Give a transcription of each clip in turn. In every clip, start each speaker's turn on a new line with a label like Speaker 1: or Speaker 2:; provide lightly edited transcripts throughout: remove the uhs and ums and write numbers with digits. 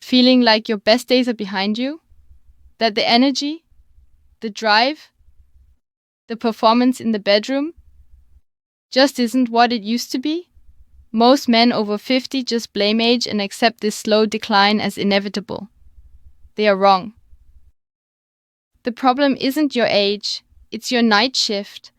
Speaker 1: Feeling like your best days are behind you? That the energy, the drive, the performance in the bedroom just isn't what it used to be? Most men over 50 just blame age and accept this slow decline as inevitable. They are wrong. The problem isn't your age, it's your night shift.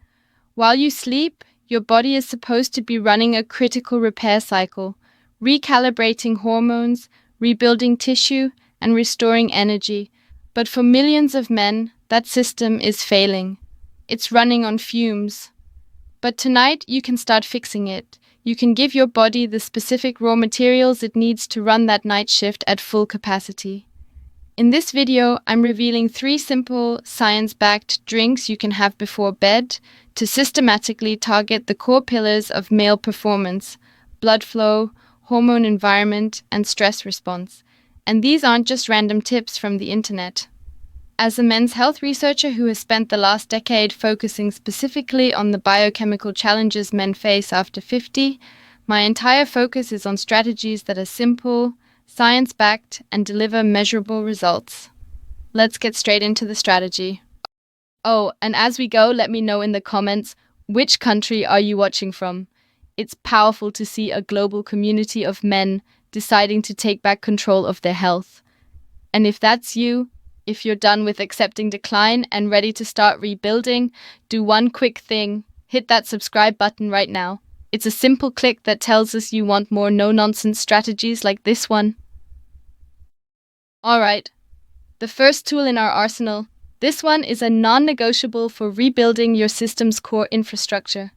Speaker 1: While you sleep, your body is supposed to be running a critical repair cycle, recalibrating hormones, rebuilding tissue, and restoring energy. But for millions of men, that system is failing. It's running on fumes. But tonight, you can start fixing it. You can give your body the specific raw materials it needs to run that night shift at full capacity. In this video, I'm revealing 3 simple, science-backed drinks you can have before bed to systematically target the core pillars of male performance: blood flow, hormone environment, and stress response. And these aren't just random tips from the internet. As a men's health researcher who has spent the last decade focusing specifically on the biochemical challenges men face after 50, my entire focus is on strategies that are simple, science-backed, and deliver measurable results. Let's get straight into the strategy. Oh, and as we go, let me know in the comments, which country are you watching from? It's powerful to see a global community of men deciding to take back control of their health. And if that's you, if you're done with accepting decline and ready to start rebuilding, do one quick thing: hit that subscribe button right now. It's a simple click that tells us you want more no-nonsense strategies like this one. Alright, the first tool in our arsenal. This one is a non-negotiable for rebuilding your system's core infrastructure.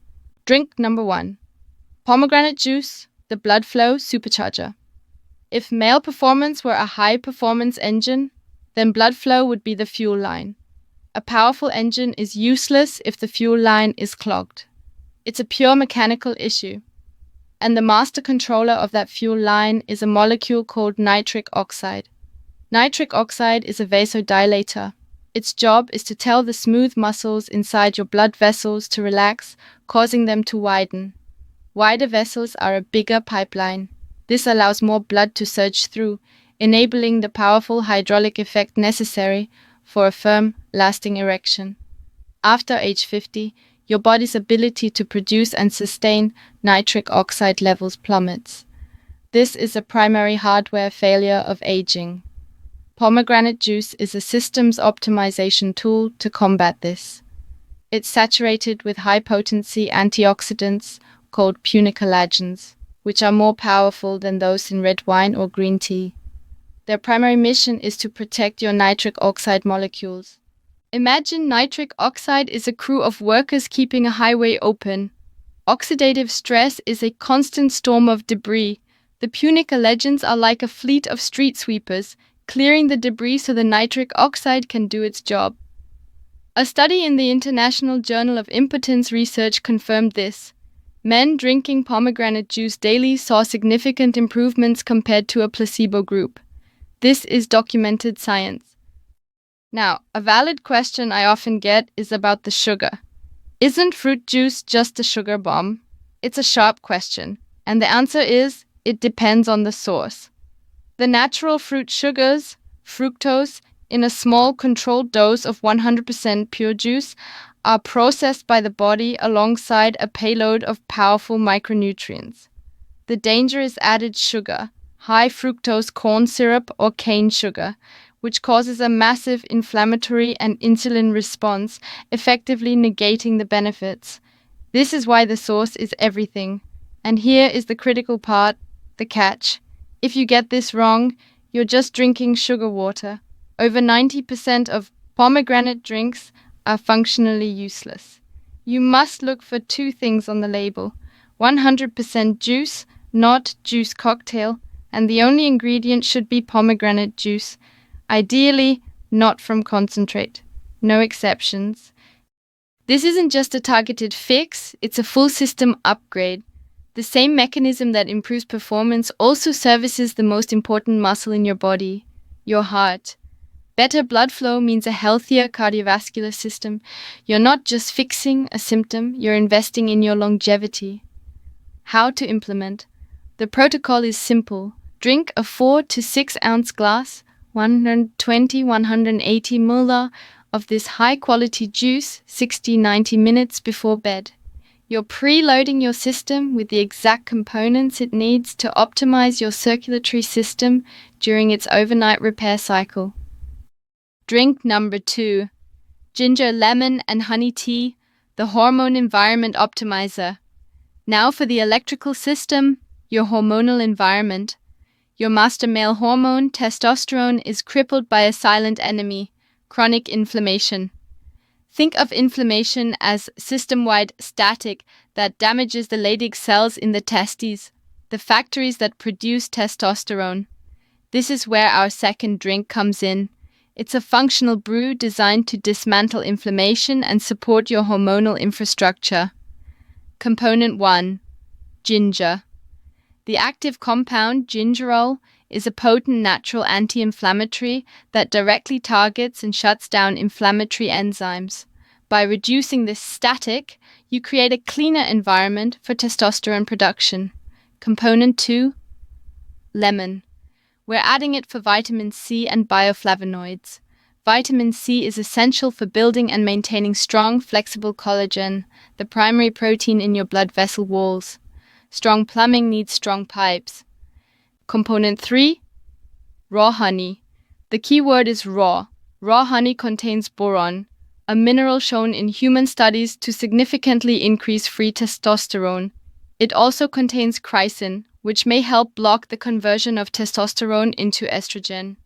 Speaker 1: Drink number 1. Pomegranate juice, the blood flow supercharger. If male performance were a high-performance engine, then blood flow would be the fuel line. A powerful engine is useless if the fuel line is clogged. It's a pure mechanical issue. And the master controller of that fuel line is a molecule called nitric oxide. Nitric oxide is a vasodilator. Its job is to tell the smooth muscles inside your blood vessels to relax, causing them to widen. Wider vessels are a bigger pipeline. This allows more blood to surge through, enabling the powerful hydraulic effect necessary for a firm, lasting erection. After age 50, your body's ability to produce and sustain nitric oxide levels plummets. This is a primary hardware failure of aging. Pomegranate juice is a systems optimization tool to combat this. It's saturated with high-potency antioxidants called punicolagens, which are more powerful than those in red wine or green tea. Their primary mission is to protect your nitric oxide molecules. Imagine nitric oxide is a crew of workers keeping a highway open. Oxidative stress is a constant storm of debris. The punicolagens are like a fleet of street sweepers, clearing the debris so the nitric oxide can do its job. A study in the International Journal of Impotence Research confirmed this. Men drinking pomegranate juice daily saw significant improvements compared to a placebo group. This is documented science. Now, a valid question I often get is about the sugar. Isn't fruit juice just a sugar bomb? It's a sharp question, and the answer is, it depends on the source. The natural fruit sugars, fructose, in a small controlled dose of 100% pure juice, are processed by the body alongside a payload of powerful micronutrients. The danger is added sugar, high fructose corn syrup or cane sugar, which causes a massive inflammatory and insulin response, effectively negating the benefits. This is why the source is everything. And here is the critical part, the catch. If you get this wrong, you're just drinking sugar water. Over 90% of pomegranate drinks are functionally useless. You must look for 2 things on the label: 100% juice, not juice cocktail, and the only ingredient should be pomegranate juice. Ideally, not from concentrate. No exceptions. This isn't just a targeted fix, it's a full system upgrade. The same mechanism that improves performance also services the most important muscle in your body, your heart. Better blood flow means a healthier cardiovascular system. You're not just fixing a symptom, you're investing in your longevity. How to implement? The protocol is simple. Drink a 4 to 6 ounce glass, 120-180 ml of this high-quality juice 60-90 minutes before bed. You're preloading your system with the exact components it needs to optimize your circulatory system during its overnight repair cycle. Drink number 2. Ginger, lemon, and honey tea, the hormone environment optimizer. Now for the electrical system, your hormonal environment. Your master male hormone, testosterone, is crippled by a silent enemy, chronic inflammation. Think of inflammation as system-wide static that damages the Leydig cells in the testes, the factories that produce testosterone. This is where our second drink comes in. It's a functional brew designed to dismantle inflammation and support your hormonal infrastructure. Component 1. Ginger. The active compound, gingerol, is a potent natural anti-inflammatory that directly targets and shuts down inflammatory enzymes. By reducing this static, you create a cleaner environment for testosterone production. Component 2. Lemon. We're adding it for vitamin C and bioflavonoids. Vitamin C is essential for building and maintaining strong, flexible collagen, the primary protein in your blood vessel walls. Strong plumbing needs strong pipes. Component 3. Raw honey. The key word is raw. Raw honey contains boron, a mineral shown in human studies to significantly increase free testosterone. It also contains chrysin, which may help block the conversion of testosterone into estrogen.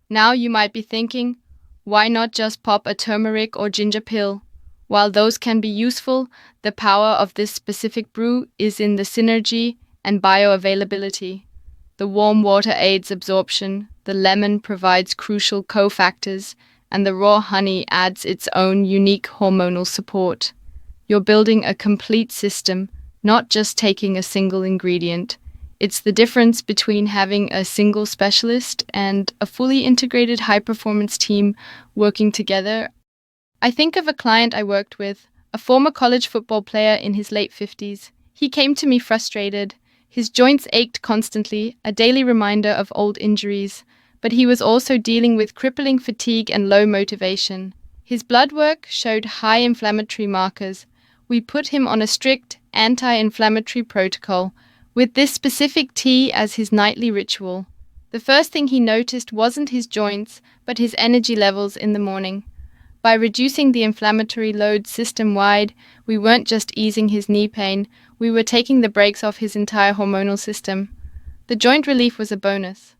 Speaker 1: Now you might be thinking, why not just pop a turmeric or ginger pill? While those can be useful, the power of this specific brew is in the synergy and bioavailability. The warm water aids absorption, the lemon provides crucial cofactors, and the raw honey adds its own unique hormonal support. You're building a complete system, not just taking a single ingredient. It's the difference between having a single specialist and a fully integrated high-performance team working together. I think of a client I worked with, a former college football player in his late 50s. He came to me frustrated. His joints ached constantly, a daily reminder of old injuries, but he was also dealing with crippling fatigue and low motivation. His blood work showed high inflammatory markers. We put him on a strict anti-inflammatory protocol, with this specific tea as his nightly ritual. The first thing he noticed wasn't his joints, but his energy levels in the morning. By reducing the inflammatory load system-wide, we weren't just easing his knee pain, we were taking the brakes off his entire hormonal system. The joint relief was a bonus.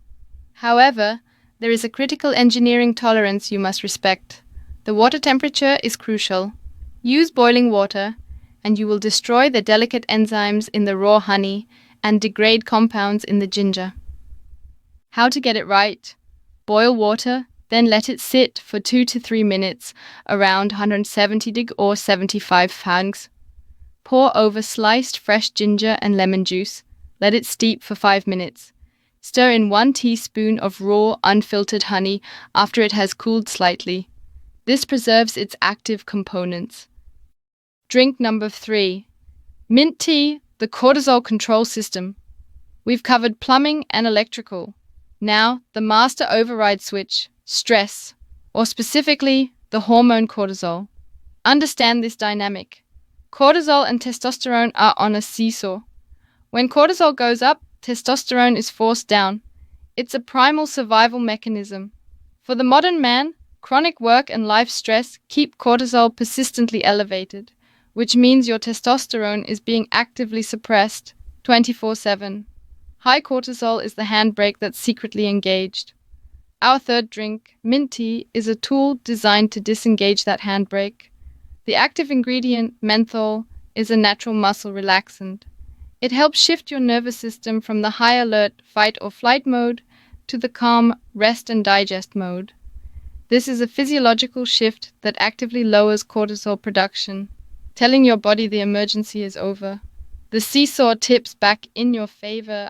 Speaker 1: However, there is a critical engineering tolerance you must respect. The water temperature is crucial. Use boiling water, and you will destroy the delicate enzymes in the raw honey and degrade compounds in the ginger. How to get it right? Boil water, then let it sit for 2 to 3 minutes around 170 or 75 Fahrenheit. Pour over sliced fresh ginger and lemon juice. Let it steep for 5 minutes. Stir in 1 teaspoon of raw, unfiltered honey after it has cooled slightly. This preserves its active components. Drink number 3. Mint tea, the cortisol control system. We've covered plumbing and electrical. Now, the master override switch, stress, or specifically, the hormone cortisol. Understand this dynamic. Cortisol and testosterone are on a seesaw. When cortisol goes up, testosterone is forced down. It's a primal survival mechanism. For the modern man, chronic work and life stress keep cortisol persistently elevated, which means your testosterone is being actively suppressed 24/7. High cortisol is the handbrake that's secretly engaged. Our third drink, mint tea, is a tool designed to disengage that handbrake. The active ingredient, menthol, is a natural muscle relaxant. It helps shift your nervous system from the high alert fight or flight mode to the calm rest and digest mode. This is a physiological shift that actively lowers cortisol production, telling your body the emergency is over. The seesaw tips back in your favor.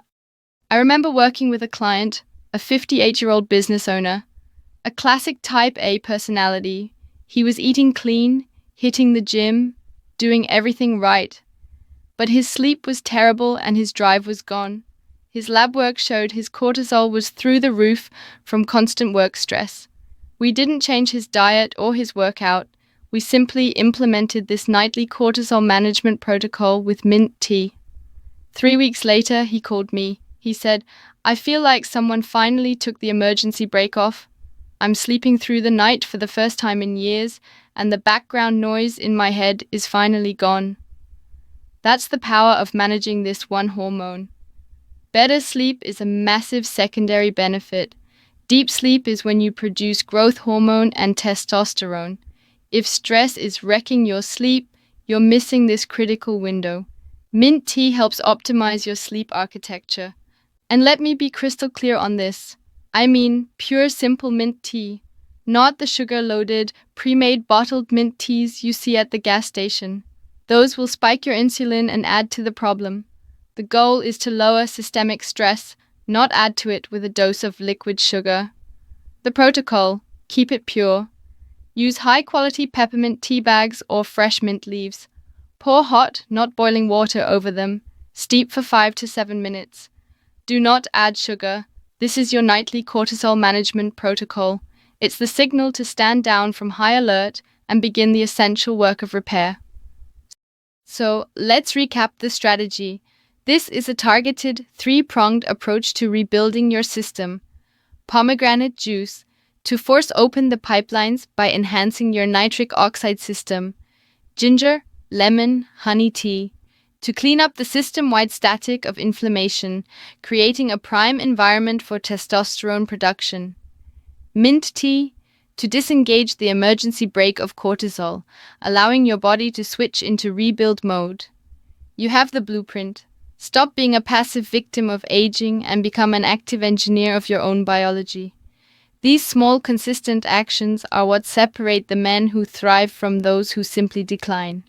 Speaker 1: I remember working with a client, a 58-year-old business owner, a classic type A personality. He was eating clean, hitting the gym, doing everything right. But his sleep was terrible and his drive was gone. His lab work showed his cortisol was through the roof from constant work stress. We didn't change his diet or his workout. We simply implemented this nightly cortisol management protocol with mint tea. 3 weeks later, he called me. He said, "I feel like someone finally took the emergency brake off. I'm sleeping through the night for the first time in years, and the background noise in my head is finally gone." That's the power of managing this one hormone. Better sleep is a massive secondary benefit. Deep sleep is when you produce growth hormone and testosterone. If stress is wrecking your sleep, you're missing this critical window. Mint tea helps optimize your sleep architecture. And let me be crystal clear on this. I mean pure simple mint tea, not the sugar-loaded, pre-made bottled mint teas you see at the gas station. Those will spike your insulin and add to the problem. The goal is to lower systemic stress, not add to it with a dose of liquid sugar. The protocol: keep it pure. Use high-quality peppermint tea bags or fresh mint leaves. Pour hot, not boiling water over them. Steep for 5 to 7 minutes. Do not add sugar. This is your nightly cortisol management protocol. It's the signal to stand down from high alert and begin the essential work of repair. So, let's recap the strategy. This is a targeted, three-pronged approach to rebuilding your system. Pomegranate juice, to force open the pipelines by enhancing your nitric oxide system. Ginger, lemon, honey tea, to clean up the system-wide static of inflammation, creating a prime environment for testosterone production. Mint tea, to disengage the emergency brake of cortisol, allowing your body to switch into rebuild mode. You have the blueprint. Stop being a passive victim of aging and become an active engineer of your own biology. These small, consistent actions are what separate the men who thrive from those who simply decline.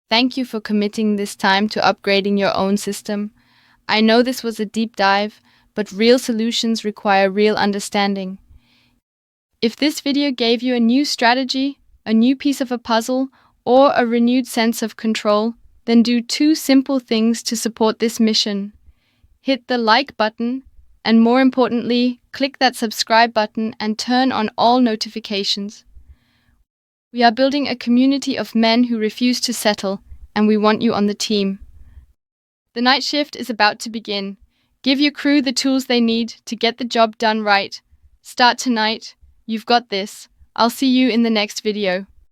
Speaker 1: Thank you for committing this time to upgrading your own system. I know this was a deep dive, but real solutions require real understanding. If this video gave you a new strategy, a new piece of a puzzle, or a renewed sense of control, then do 2 simple things to support this mission. Hit the like button, and more importantly, click that subscribe button and turn on all notifications. We are building a community of men who refuse to settle, and we want you on the team. The night shift is about to begin. Give your crew the tools they need to get the job done right. Start tonight. You've got this. I'll see you in the next video.